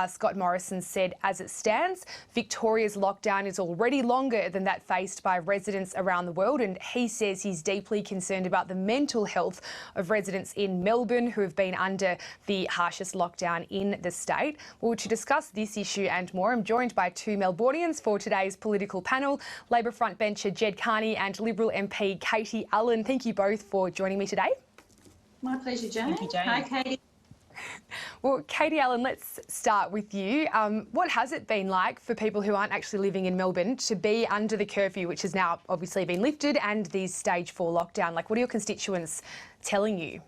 Scott Morrison said, as it stands, Victoria's lockdown is already longer than that faced by residents around the world, and he says he's deeply concerned about the mental health of residents in Melbourne who have been under the harshest lockdown in the state. Well, to discuss this issue and more, I'm joined by two Melbournians for today's political panel, Labor frontbencher Jed Kearney and Liberal MP Katie Allen. Thank you both for joining me today. My pleasure, Jane. Thank you, Jane. Hi, Katie. Well, Katie Allen, let's start with you. What has it been like for people who aren't actually living in Melbourne to be under the curfew, which has now obviously been lifted, and the stage 4 lockdown? Like, what are your constituents telling you?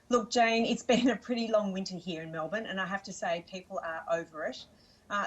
Look, Jane, it's been a pretty long winter here in Melbourne, and I have to say people are over it.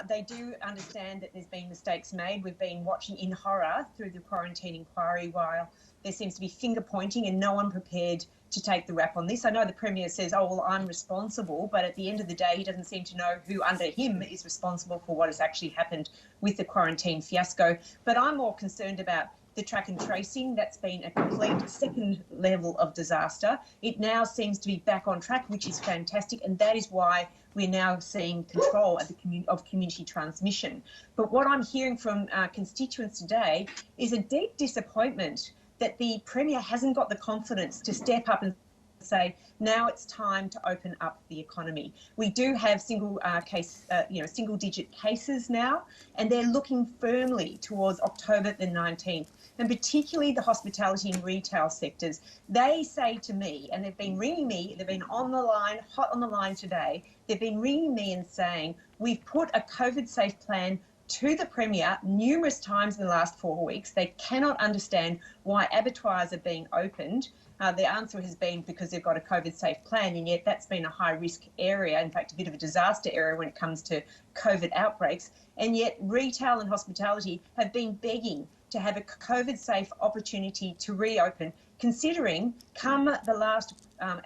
They do understand that there's been mistakes made. We've been watching in horror through the quarantine inquiry while there seems to be finger pointing and no one prepared to take the rap on this. I know the Premier says, oh, well, I'm responsible, but at the end of the day, he doesn't seem to know who under him is responsible for what has actually happened with the quarantine fiasco. But I'm more concerned about the track and tracing. That's been a complete second level of disaster. It now seems to be back on track, which is fantastic, and that is why we're now seeing control of community transmission. But what I'm hearing from constituents today is a deep disappointment that the Premier hasn't got the confidence to step up and say, now it's time to open up the economy. We do have single-digit cases now, and they're looking firmly towards October the 19th, and particularly the hospitality and retail sectors. They say to me, and they've been ringing me, they've been on the line, hot on the line today, they've been ringing me and saying, we've put a COVID-safe plan to the Premier numerous times in the last 4 weeks. They cannot understand why abattoirs are being opened. The answer has been because they've got a COVID-safe plan, and yet that's been a high-risk area, in fact, a bit of a disaster area when it comes to COVID outbreaks. And yet retail and hospitality have been begging to have a COVID-safe opportunity to reopen, considering come the last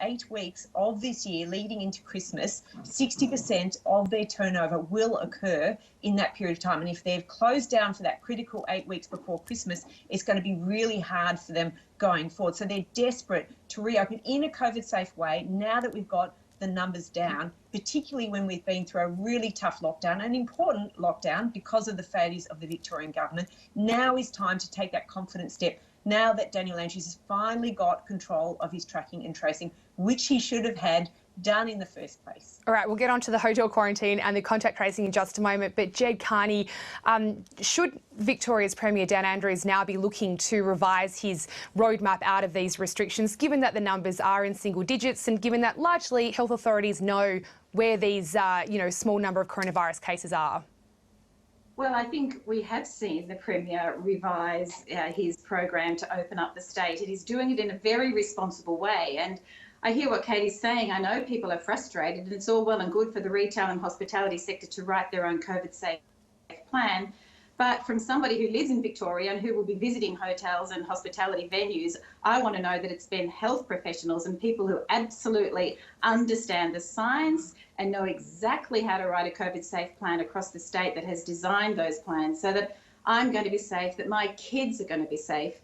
8 weeks of this year leading into Christmas, 60% of their turnover will occur in that period of time. And if they've closed down for that critical 8 weeks before Christmas, it's going to be really hard for them going forward. So they're desperate to reopen in a COVID-safe way now that we've got the numbers down, particularly when we've been through a really tough lockdown, an important lockdown because of the failures of the Victorian government. Now is time to take that confident step. Now that Daniel Andrews has finally got control of his tracking and tracing, which he should have had done in the first place. All right, we'll get on to the hotel quarantine and the contact tracing in just a moment. But Jed Kearney, should Victoria's Premier Dan Andrews now be looking to revise his roadmap out of these restrictions, given that the numbers are in single digits and given that largely health authorities know where these, small number of coronavirus cases are? Well, I think we have seen the Premier revise his program to open up the state. It is doing it in a very responsible way. And I hear what Katie's saying. I know people are frustrated, and it's all well and good for the retail and hospitality sector to write their own COVID-safe plan. But from somebody who lives in Victoria and who will be visiting hotels and hospitality venues, I want to know that it's been health professionals and people who absolutely understand the science and know exactly how to write a COVID-safe plan across the state that has designed those plans so that I'm going to be safe, that my kids are going to be safe.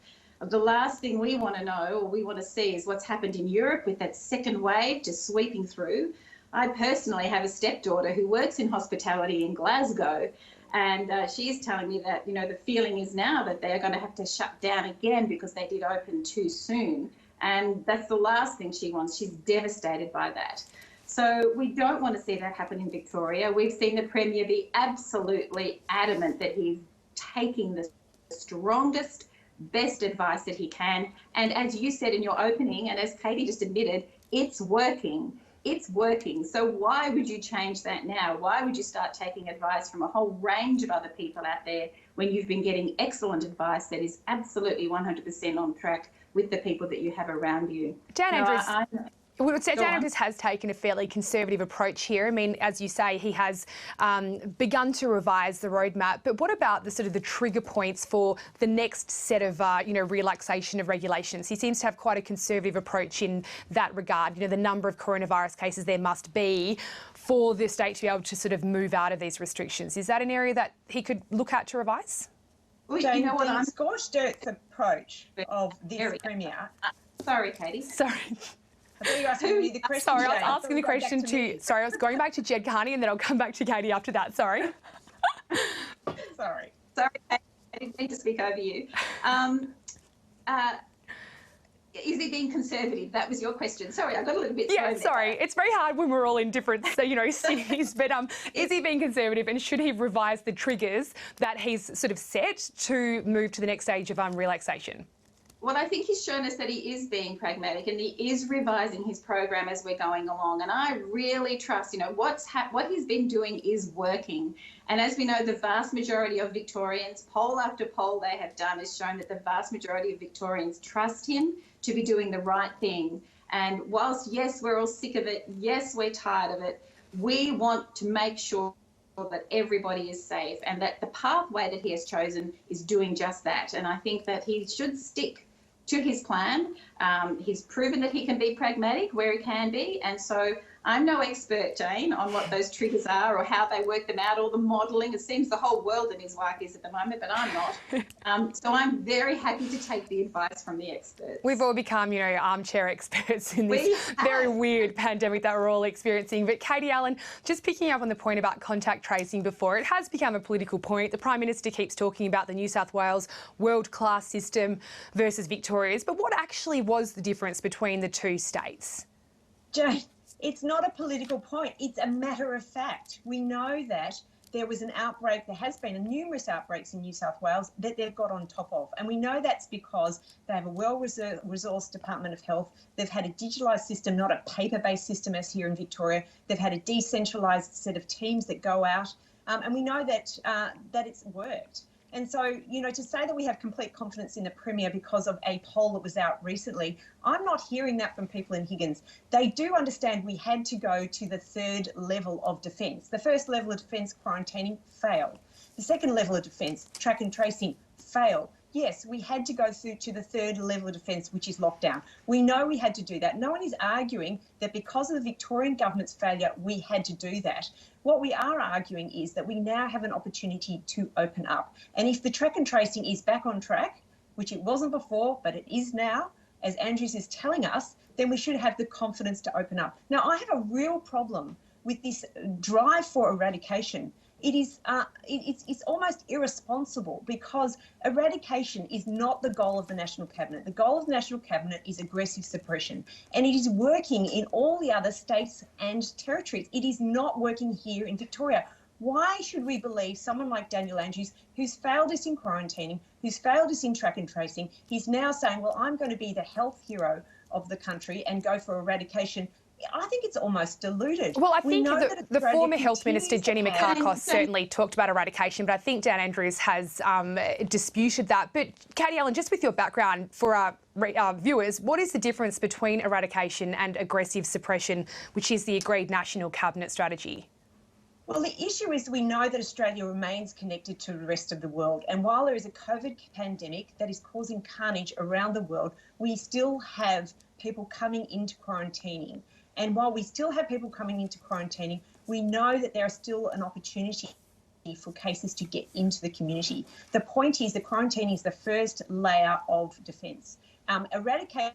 The last thing we want to know or we want to see is what's happened in Europe with that second wave just sweeping through. I personally have a stepdaughter who works in hospitality in Glasgow, and she is telling me that, the feeling is now that they are going to have to shut down again because they did open too soon. And that's the last thing she wants. She's devastated by that. So we don't want to see that happen in Victoria. We've seen the Premier be absolutely adamant that he's taking the strongest, best advice that he can. And as you said in your opening, and as Katie just admitted, it's working. It's working. So why would you change that now? Why would you start taking advice from a whole range of other people out there when you've been getting excellent advice that is absolutely 100% on track with the people that you have around you? Dan Andrews. Well, Dan Andrews has taken a fairly conservative approach here. I mean, as you say, he has begun to revise the roadmap. But what about the trigger points for the next set of, relaxation of regulations? He seems to have quite a conservative approach in that regard. The number of coronavirus cases there must be for the state to be able to move out of these restrictions. Is that an area that he could look at to revise? Well, Jane, the scorched earth approach of this Premier. Sorry, Katie. Sorry. thought you were asking me the question. Sorry, I was Jane. asking the question to. Sorry, I was going back to Jed Kearney, and then I'll come back to Katie after that. Sorry. Sorry. Sorry, I didn't mean to speak over you. Is he being conservative? That was your question. Sorry, I got a little bit. Yeah, sorry. It's very hard when we're all in different, cities. But is he being conservative, and should he revise the triggers that he's sort of set to move to the next stage of relaxation? Well, I think he's shown us that he is being pragmatic and he is revising his program as we're going along. And I really trust, what he's been doing is working. And as we know, the vast majority of Victorians, poll after poll they have done, has shown that the vast majority of Victorians trust him to be doing the right thing. And whilst, yes, we're all sick of it, yes, we're tired of it, we want to make sure that everybody is safe, and that the pathway that he has chosen is doing just that. And I think that he should stick to his plan. He's proven that he can be pragmatic where he can be. And so I'm no expert, Jane, on what those triggers are or how they work them out or the modelling. It seems the whole world in his wife is at the moment, but I'm not. So I'm very happy to take the advice from the experts. We've all become, armchair experts in this very weird pandemic that we're all experiencing. But Katie Allen, just picking up on the point about contact tracing before, it has become a political point. The Prime Minister keeps talking about the New South Wales world-class system versus Victoria's. But what actually was the difference between the two states? Jane, it's not a political point. It's a matter of fact. We know that there was an outbreak, there has been numerous outbreaks in New South Wales that they've got on top of. And we know that's because they have a well-resourced Department of Health. They've had a digitalised system, not a paper-based system as here in Victoria. They've had a decentralised set of teams that go out. And we know that that it's worked. And so, to say that we have complete confidence in the Premier because of a poll that was out recently, I'm not hearing that from people in Higgins. They do understand we had to go to the third level of defence. The first level of defence, quarantining, failed. The second level of defence, track and tracing, failed. Yes, we had to go through to the third level of defence, which is lockdown. We know we had to do that. No one is arguing that because of the Victorian government's failure, we had to do that. What we are arguing is that we now have an opportunity to open up. And if the track and tracing is back on track, which it wasn't before, but it is now, as Andrews is telling us, then we should have the confidence to open up. Now, I have a real problem with this drive for eradication. It's almost irresponsible because eradication is not the goal of the National Cabinet. The goal of the National Cabinet is aggressive suppression, and it is working in all the other states and territories. It is not working here in Victoria. Why should we believe someone like Daniel Andrews, who's failed us in quarantining, who's failed us in track and tracing, he's now saying, well, I'm going to be the health hero of the country and go for eradication? I think it's almost deluded. Well, I think the former Health Minister, Jenny McCarkos, certainly talked about eradication, but I think Dan Andrews has disputed that. But Katie Allen, just with your background for our viewers, what is the difference between eradication and aggressive suppression, which is the agreed National Cabinet strategy? Well, the issue is we know that Australia remains connected to the rest of the world. And while there is a COVID pandemic that is causing carnage around the world, we still have people coming into quarantining. And while we still have people coming into quarantining, we know that there is still an opportunity for cases to get into the community. The point is that quarantining is the first layer of defence. Eradication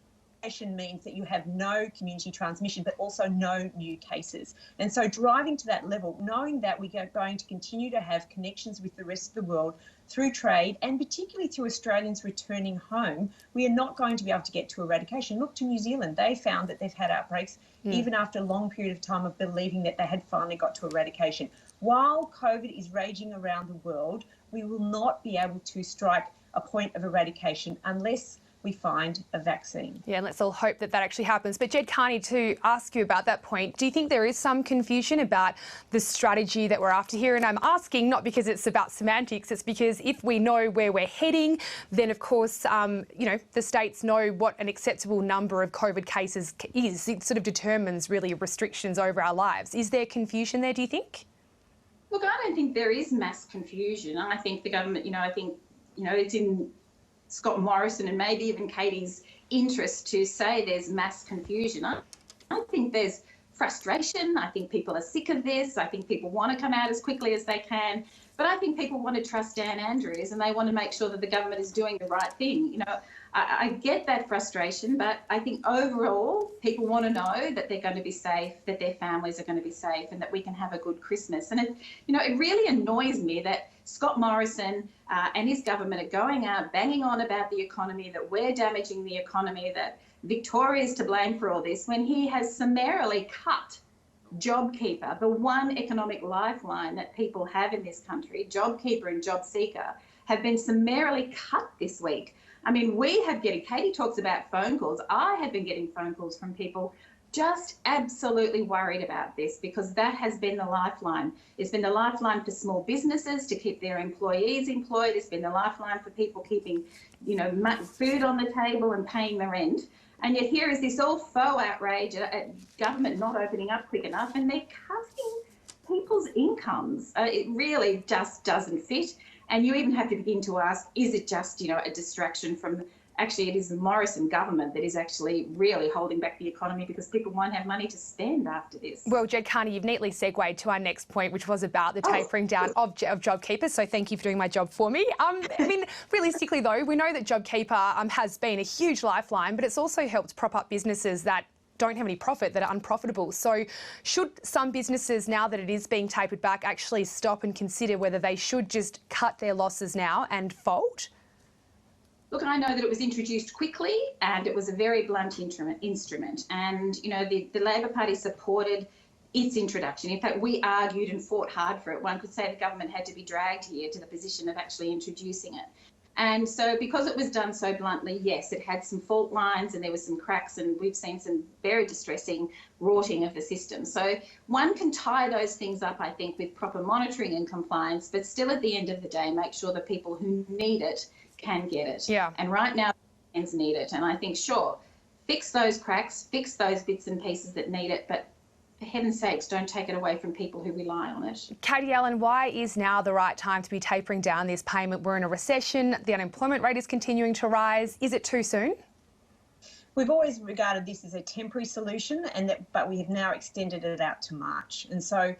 means that you have no community transmission, but also no new cases. And so driving to that level, knowing that we are going to continue to have connections with the rest of the world through trade, and particularly through Australians returning home, we are not going to be able to get to eradication. Look to New Zealand. They found that they've had outbreaks even after a long period of time of believing that they had finally got to eradication. While COVID is raging around the world, we will not be able to strike a point of eradication unless we find a vaccine. Yeah, and let's all hope that that actually happens. But Jed Kearney, to ask you about that point, do you think there is some confusion about the strategy that we're after here? And I'm asking not because it's about semantics, it's because if we know where we're heading, then of course, the states know what an acceptable number of COVID cases is. It sort of determines really restrictions over our lives. Is there confusion there, do you think? Look, I don't think there is mass confusion. I think the government, it's in Scott Morrison and maybe even Katie's interest to say there's mass confusion. I think there's frustration. I think people are sick of this. I think people want to come out as quickly as they can. But I think people want to trust Dan Andrews and they want to make sure that the government is doing the right thing. I get that frustration, but I think overall people want to know that they're going to be safe, that their families are going to be safe, and that we can have a good Christmas. And it really annoys me that Scott Morrison and his government are going out banging on about the economy, that we're damaging the economy, that Victoria is to blame for all this, when he has summarily cut JobKeeper, the one economic lifeline that people have in this country. JobKeeper and JobSeeker have been summarily cut this week. I mean, Katie talks about phone calls. I have been getting phone calls from people just absolutely worried about this, because that has been the lifeline. It's been the lifeline for small businesses to keep their employees employed. It's been the lifeline for people keeping, food on the table and paying the rent. And yet here is this all faux outrage at government not opening up quick enough, and they're cutting people's incomes. It really just doesn't fit. And you even have to begin to ask, is it just, a distraction from, actually it is the Morrison government that is actually really holding back the economy, because people won't have money to spend after this. Well, Jed Kearney, you've neatly segued to our next point, which was about the tapering down of JobKeeper. So thank you for doing my job for me. Realistically, though, we know that JobKeeper has been a huge lifeline, but it's also helped prop up businesses that don't have any profit, that are unprofitable. So should some businesses, now that it is being tapered back, actually stop and consider whether they should just cut their losses now and fold? Look, I know that it was introduced quickly and it was a very blunt instrument. And, the Labor Party supported its introduction. In fact, we argued and fought hard for it. One could say the government had to be dragged here to the position of actually introducing it. And so because it was done so bluntly, yes, it had some fault lines and there were some cracks, and we've seen some very distressing rorting of the system. So one can tie those things up, I think, with proper monitoring and compliance, but still at the end of the day, make sure that people who need it can get it. Yeah. And right now, fans need it. And I think, sure, fix those cracks, fix those bits and pieces that need it, but for heaven's sakes, don't take it away from people who rely on it. Katie Allen, why is now the right time to be tapering down this payment? We're in a recession, the unemployment rate is continuing to rise. Is it too soon? We've always regarded this as a temporary solution, but we have now extended it out to March. And so,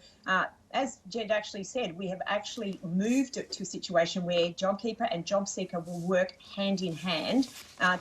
as Jed actually said, we have actually moved it to a situation where JobKeeper and JobSeeker will work hand in hand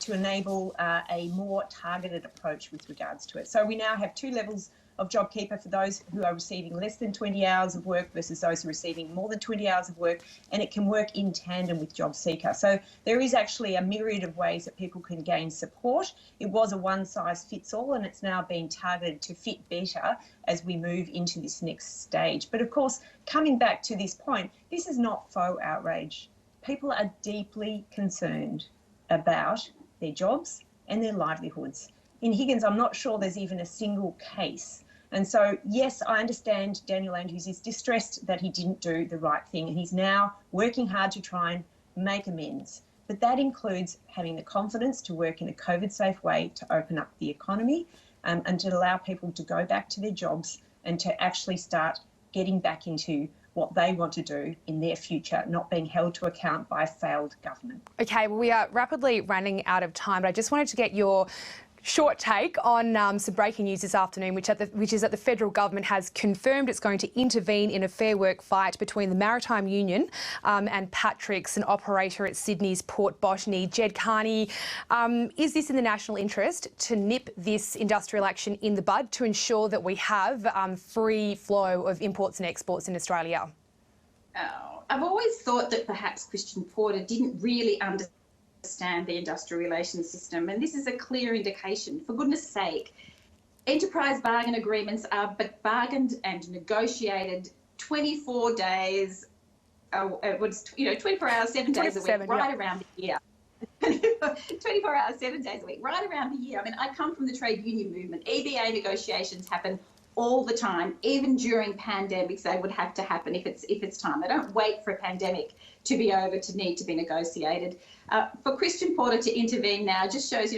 to enable a more targeted approach with regards to it. So we now have two levels of JobKeeper for those who are receiving less than 20 hours of work versus those who are receiving more than 20 hours of work, and it can work in tandem with JobSeeker. So there is actually a myriad of ways that people can gain support. It was a one-size-fits-all, and it's now being targeted to fit better as we move into this next stage. But of course, coming back to this point, this is not faux outrage. People are deeply concerned about their jobs and their livelihoods. In Higgins, I'm not sure there's even a single case. And so, yes, I understand Daniel Andrews is distressed that he didn't do the right thing, and he's now working hard to try and make amends. But that includes having the confidence to work in a COVID-safe way to open up the economy and to allow people to go back to their jobs and to actually start getting back into what they want to do in their future, not being held to account by a failed government. Okay, well, we are rapidly running out of time, but I just wanted to get your short take on some breaking news this afternoon, which is that the federal government has confirmed it's going to intervene in a Fair Work fight between the Maritime Union and Patrick's, an operator at Sydney's Port Botany. Jed Kearney, is this in the national interest to nip this industrial action in the bud to ensure that we have free flow of imports and exports in Australia? I've always thought that perhaps Christian Porter didn't really understand the industrial relations system, and this is a clear indication. For goodness sake, enterprise bargain agreements are bargained and negotiated 24 days, 24 hours, 7 days a week, right around the year. 24 hours, 7 days a week, right around the year. I mean, I come from the trade union movement. EBA negotiations happen all the time, even during pandemics. They would have to happen if it's time. They don't wait for a pandemic to be over to need to be negotiated. For Christian Porter to intervene now just shows,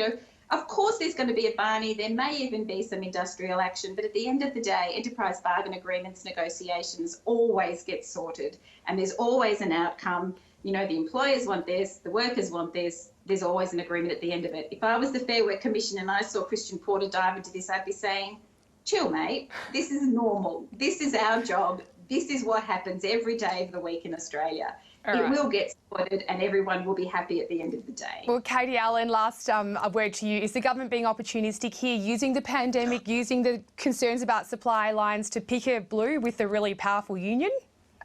of course there's going to be a Barney, there may even be some industrial action, but at the end of the day, enterprise bargain agreements, negotiations always get sorted, and there's always an outcome. The employers want this, the workers want this, there's always an agreement at the end of it. If I was the Fair Work Commission and I saw Christian Porter dive into this, I'd be saying, chill, mate, this is normal. This is our job. this is what happens every day of the week in Australia. All it right. will get sorted and everyone will be happy at the end of the day. Well, Katie Allen, last word to you. Is the government being opportunistic here, using the pandemic, using the concerns about supply lines to pick a blue with a really powerful union?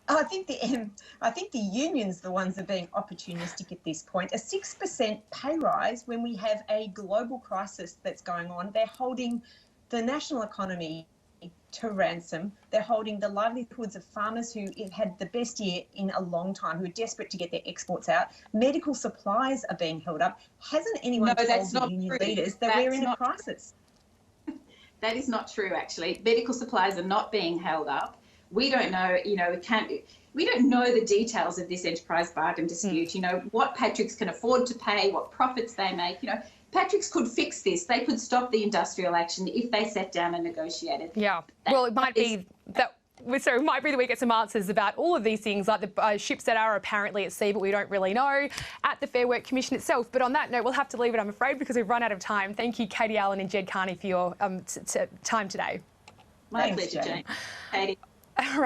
I think the unions, the ones that are being opportunistic at this point. A 6% pay rise when we have a global crisis that's going on. They're holding the national economy to ransom. They're holding the livelihoods of farmers who have had the best year in a long time, who are desperate to get their exports out. Medical supplies are being held up. Hasn't anyone told the union leaders that we're in a crisis? That is not true, actually. Medical supplies are not being held up. We don't know, we don't know the details of this enterprise bargain dispute, what Patrick's can afford to pay, what profits they make, Patrick's could fix this. They could stop the industrial action if they sat down and negotiated. Yeah. Well, it might be that we get some answers about all of these things, like the ships that are apparently at sea, but we don't really know, at the Fair Work Commission itself. But on that note, we'll have to leave it, I'm afraid, because we've run out of time. Thank you, Katie Allen and Jed Kearney, for your time today. My pleasure, Jane. Katie. All right.